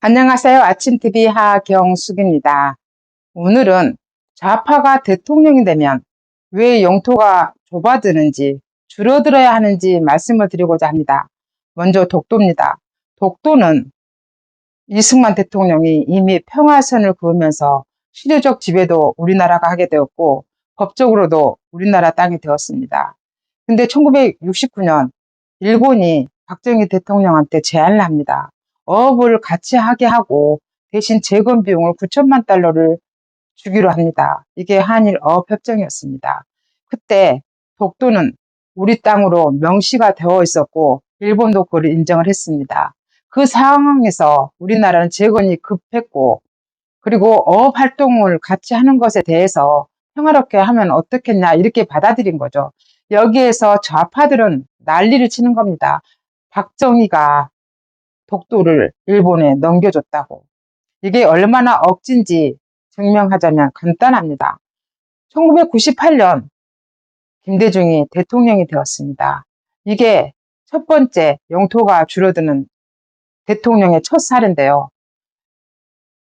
안녕하세요. 아침TV 하경숙입니다. 오늘은 좌파가 대통령이 되면 왜 영토가 좁아드는지 줄어들어야 하는지 말씀을 드리고자 합니다. 먼저 독도입니다. 독도는 이승만 대통령이 이미 평화선을 그으면서 실효적 지배도 우리나라가 하게 되었고 법적으로도 우리나라 땅이 되었습니다. 근데 1969년 일본이 박정희 대통령한테 제안을 합니다. 어업을 같이 하게 하고 대신 재건 비용을 9천만 달러를 주기로 합니다. 이게 한일 어업협정이었습니다. 그때 독도는 우리 땅으로 명시가 되어 있었고 일본도 그걸 인정을 했습니다. 그 상황에서 우리나라는 재건이 급했고 그리고 어업 활동을 같이 하는 것에 대해서 평화롭게 하면 어떻겠냐 이렇게 받아들인 거죠. 여기에서 좌파들은 난리를 치는 겁니다. 박정희가 독도를 일본에 넘겨줬다고. 이게 얼마나 억진지 증명하자면 간단합니다. 1998년 김대중이 대통령이 되었습니다. 이게 첫 번째 영토가 줄어드는 대통령의 첫 사례인데요.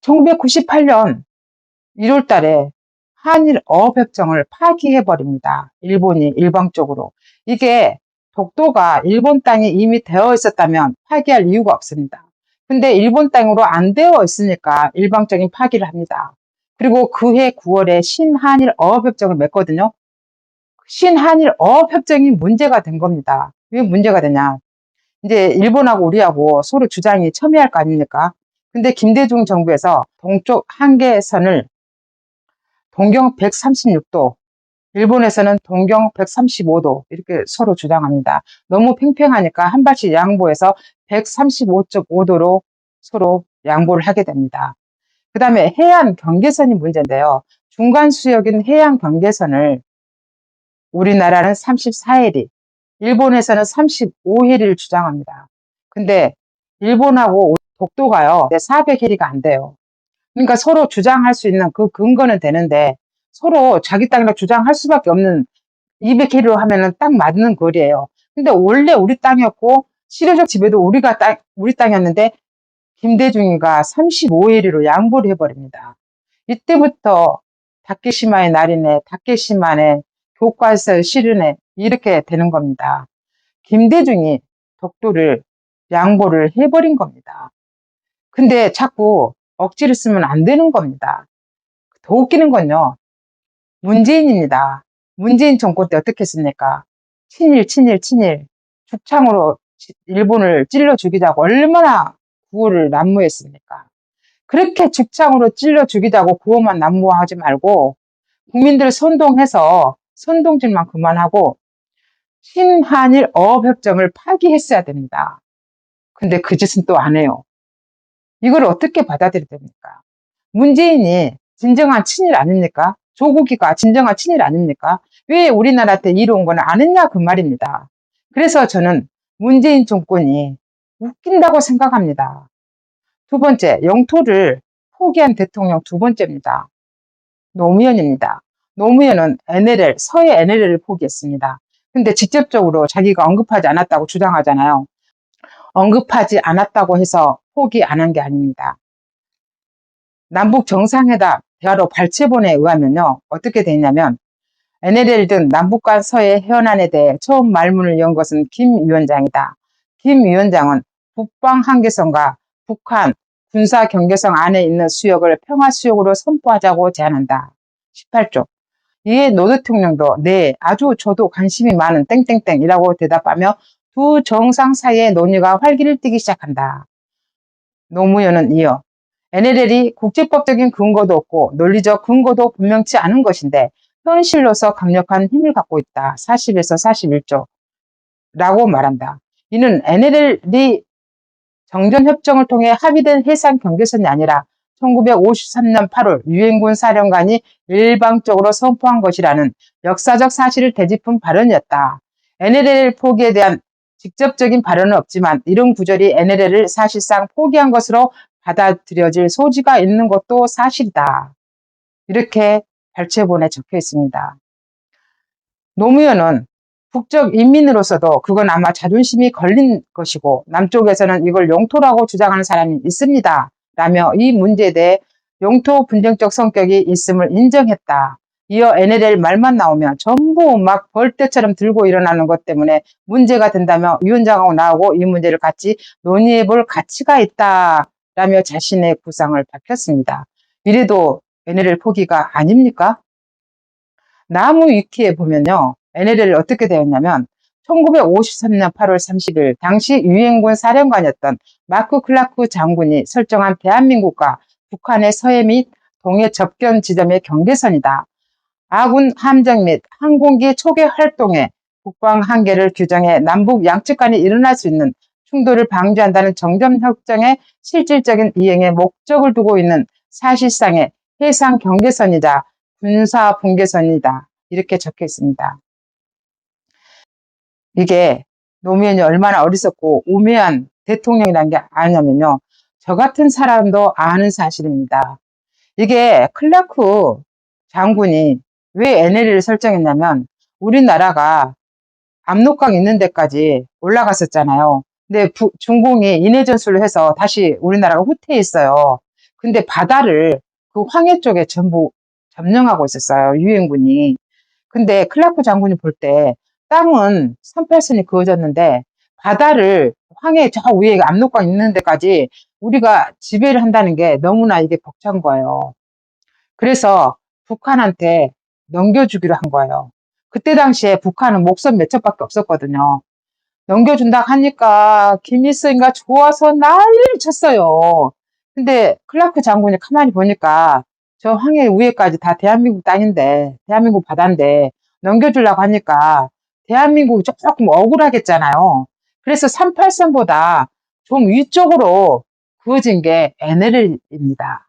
1998년 1월 달에 한일 어업협정을 파기해버립니다. 일본이 일방적으로. 이게 독도가 일본 땅이 이미 되어 있었다면 파기할 이유가 없습니다. 근데 일본 땅으로 안 되어 있으니까 일방적인 파기를 합니다. 그리고 그해 9월에 신한일 어업협정을 맺거든요. 신한일 어업협정이 문제가 된 겁니다. 왜 문제가 되냐. 이제 일본하고 우리하고 서로 주장이 첨예할 거 아닙니까? 근데 김대중 정부에서 동쪽 한계선을 동경 136도, 일본에서는 동경 135도 이렇게 서로 주장합니다. 너무 팽팽하니까 한 발씩 양보해서 135.5도로 서로 양보를 하게 됩니다. 그 다음에 해안 경계선이 문제인데요. 중간 수역인 해안 경계선을 우리나라는 34해리, 일본에서는 35해리를 주장합니다. 근데 일본하고 독도가요 400해리가 안 돼요. 그러니까 서로 주장할 수 있는 그 근거는 되는데 서로 자기 땅이라고 주장할 수밖에 없는 200해리로 하면은 딱 맞는 거리예요. 근데 원래 우리 땅이었고 실효적 지배도 우리 땅이었는데 김대중이가 35해리로 양보를 해버립니다. 이때부터 다케시마의 날이네, 다케시마네, 교과서에 실으네 이렇게 되는 겁니다. 김대중이 독도를 양보를 해버린 겁니다. 근데 자꾸 억지를 쓰면 안 되는 겁니다. 더 웃기는 건요. 문재인입니다. 문재인 정권 때 어떻게 했습니까? 친일. 죽창으로 일본을 찔러 죽이자고 얼마나 구호를 난무했습니까? 그렇게 죽창으로 찔러 죽이자고 구호만 난무하지 말고 국민들 선동해서 선동질만 그만하고 신한일 어업협정을 파기했어야 됩니다. 근데 그 짓은 또 안 해요. 이걸 어떻게 받아들여야 됩니까? 문재인이 진정한 친일 아닙니까? 조국이가 진정한 친일 아닙니까? 왜 우리나라한테 이로운 건 안 했냐 그 말입니다. 그래서 저는 문재인 정권이 웃긴다고 생각합니다. 두 번째, 영토를 포기한 대통령 두 번째입니다. 노무현입니다. 노무현은 NLL, 서해 NLL을 포기했습니다. 근데 직접적으로 자기가 언급하지 않았다고 주장하잖아요. 언급하지 않았다고 해서 포기 안 한 게 아닙니다. 남북 정상회담 대화로 발췌본에 의하면요. 어떻게 되냐면 NLL 등 남북 간 서해 해안안에 대해 처음 말문을 연 것은 김 위원장이다. 김 위원장은 북방 한계선과 북한 군사 경계선 안에 있는 수역을 평화수역으로 선포하자고 제안한다. 18조. 이에 노 대통령도 네, 아주 저도 관심이 많은 땡땡땡이라고 대답하며 두 정상 사이의 논의가 활기를 띠기 시작한다. 노무현은 이어 NLL이 국제법적인 근거도 없고 논리적 근거도 분명치 않은 것인데 현실로서 강력한 힘을 갖고 있다. 40에서 41조 라고 말한다. 이는 NLL이 정전협정을 통해 합의된 해상 경계선이 아니라 1953년 8월 유엔군 사령관이 일방적으로 선포한 것이라는 역사적 사실을 되짚은 발언이었다. NLL 포기에 대한 직접적인 발언은 없지만 이런 구절이 NLL을 사실상 포기한 것으로 받아들여질 소지가 있는 것도 사실이다. 이렇게 발췌본에 적혀 있습니다. 노무현은 북적 인민으로서도 그건 아마 자존심이 걸린 것이고 남쪽에서는 이걸 영토라고 주장하는 사람이 있습니다. 라며 이 문제에 대해 영토 분쟁적 성격이 있음을 인정했다. 이어 NLL 말만 나오면 전부 막 벌떼처럼 들고 일어나는 것 때문에 문제가 된다며 위원장하고 나오고 이 문제를 같이 논의해 볼 가치가 있다. 라며 자신의 구상을 밝혔습니다. 이래도 NLL 포기가 아닙니까? 나무 위키에 보면요. NLL이 어떻게 되었냐면 1953년 8월 30일 당시 유엔군 사령관이었던 마크 클라크 장군이 설정한 대한민국과 북한의 서해 및 동해 접견 지점의 경계선이다. 아군 함정 및 항공기 초계 활동에 국방 한계를 규정해 남북 양측 간에 일어날 수 있는 충돌을 방지한다는 정전협정의 실질적인 이행에 목적을 두고 있는 사실상의 해상 경계선이자 군사 분계선이다. 이렇게 적혀 있습니다. 이게 노무현이 얼마나 어리석고 우매한 대통령이라는 게 아냐면요. 저 같은 사람도 아는 사실입니다. 이게 클라크 장군이 왜 NLL을 설정했냐면 우리나라가 압록강 있는 데까지 올라갔었잖아요. 근데 중공이 인해 전술을 해서 다시 우리나라가 후퇴해 있어요. 근데 바다를 그 황해 쪽에 전부 점령하고 있었어요. 유엔군이. 근데 클라크 장군이 볼 때 땅은 38선이 그어졌는데 바다를 황해 저 위에 압록강 있는 데까지 우리가 지배를 한다는 게 너무나 이게 벅찬 거예요. 그래서 북한한테 넘겨주기로 한 거예요. 그때 당시에 북한은 목선 몇 척밖에 없었거든요. 넘겨준다 하니까 김일성이가 좋아서 난리를 쳤어요. 근데 클라크 장군이 가만히 보니까 저 황해 위에까지 다 대한민국 땅인데, 대한민국 바다인데 넘겨주려고 하니까 대한민국이 조금 억울하겠잖아요. 그래서 38선보다 좀 위쪽으로 그어진 게 NLL입니다.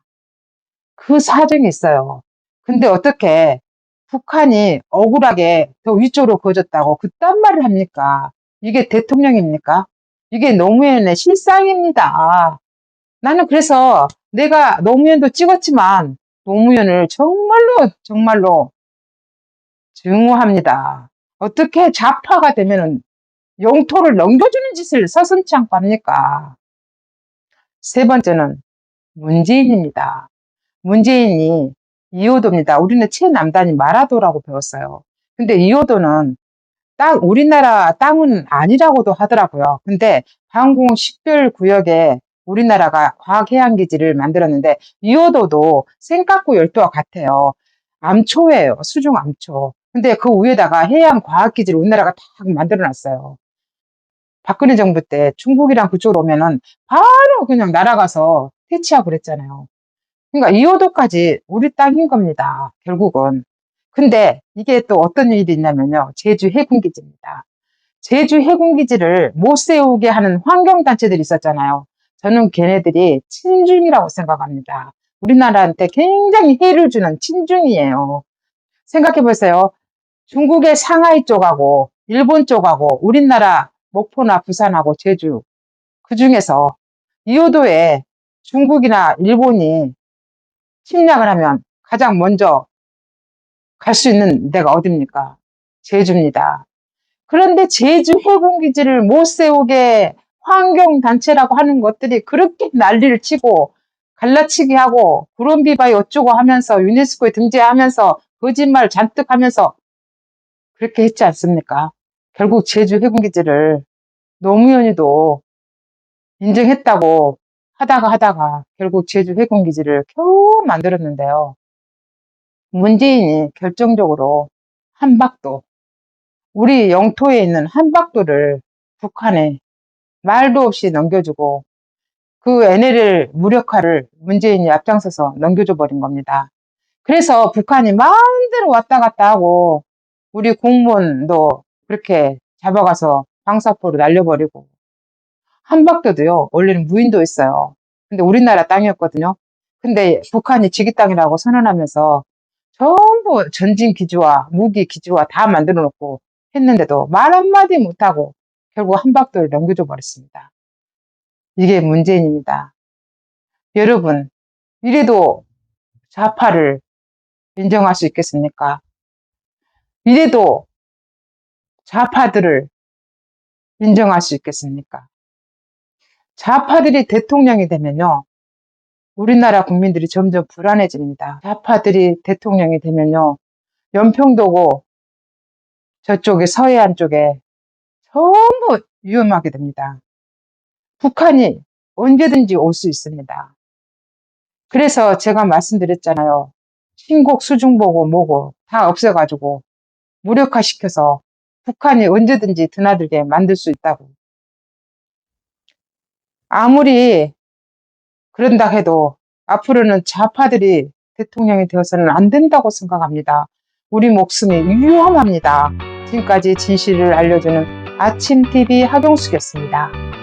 그 사정이 있어요. 근데 어떻게 북한이 억울하게 더 위쪽으로 그어졌다고 그딴 말을 합니까? 이게 대통령입니까? 이게 노무현의 실상입니다. 나는 그래서 내가 노무현도 찍었지만 노무현을 정말로 정말로 증오합니다. 어떻게 좌파가 되면은 영토를 넘겨주는 짓을 서슴지 않고 합니까? 세 번째는 문재인입니다. 문재인이 이호도입니다. 우리는 최남단이 마라도라고 배웠어요. 근데 이호도는 우리나라 땅은 아니라고도 하더라고요. 근데 항공 식별구역에 우리나라가 과학해양기지를 만들었는데 이호도도 생각구 열도와 같아요. 암초예요. 수중 암초. 근데 그 위에다가 해양과학기지를 우리나라가 딱 만들어놨어요. 박근혜 정부 때 중국이랑 그쪽으로 오면은 바로 그냥 날아가서 퇴치하고 그랬잖아요. 그러니까 이호도까지 우리 땅인 겁니다. 결국은. 근데 이게 또 어떤 일이 있냐면요. 제주 해군기지입니다. 제주 해군기지를 못 세우게 하는 환경단체들이 있었잖아요. 저는 걔네들이 친중이라고 생각합니다. 우리나라한테 굉장히 해를 주는 친중이에요. 생각해 보세요. 중국의 상하이 쪽하고 일본 쪽하고 우리나라 목포나 부산하고 제주 그 중에서 이호도에 중국이나 일본이 침략을 하면 가장 먼저 갈 수 있는 데가 어딥니까? 제주입니다. 그런데 제주 해군기지를 못 세우게 환경단체라고 하는 것들이 그렇게 난리를 치고 갈라치기 하고 구름비바이 어쩌고 하면서 유네스코에 등재하면서 거짓말 잔뜩 하면서 그렇게 했지 않습니까? 결국 제주 해군기지를 노무현이도 인정했다고 하다가 결국 제주 해군기지를 겨우 만들었는데요. 문재인이 결정적으로 한박도, 우리 영토에 있는 한박도를 북한에 말도 없이 넘겨주고 그 NLL 무력화를 문재인이 앞장서서 넘겨줘 버린 겁니다. 그래서 북한이 마음대로 왔다 갔다 하고 우리 공무원도 그렇게 잡아가서 방사포로 날려버리고 한박도도요, 원래는 무인도 있어요. 근데 우리나라 땅이었거든요. 근데 북한이 지기 땅이라고 선언하면서 전부 전진 기지와 무기 기지와 다 만들어 놓고 했는데도 말 한마디 못하고 결국 한박도를 넘겨줘 버렸습니다. 이게 문재인입니다. 여러분, 이래도 좌파를 인정할 수 있겠습니까? 이래도 좌파들을 인정할 수 있겠습니까? 좌파들이 대통령이 되면요, 우리나라 국민들이 점점 불안해집니다. 좌파들이 대통령이 되면요. 연평도고 저쪽에 서해안 쪽에 전부 위험하게 됩니다. 북한이 언제든지 올 수 있습니다. 그래서 제가 말씀드렸잖아요. 신곡 수중보고 뭐고 다 없애가지고 무력화시켜서 북한이 언제든지 드나들게 만들 수 있다고. 아무리 그런다 해도 앞으로는 좌파들이 대통령이 되어서는 안 된다고 생각합니다. 우리 목숨이 위험합니다. 지금까지 진실을 알려주는 아침TV 하경숙이었습니다.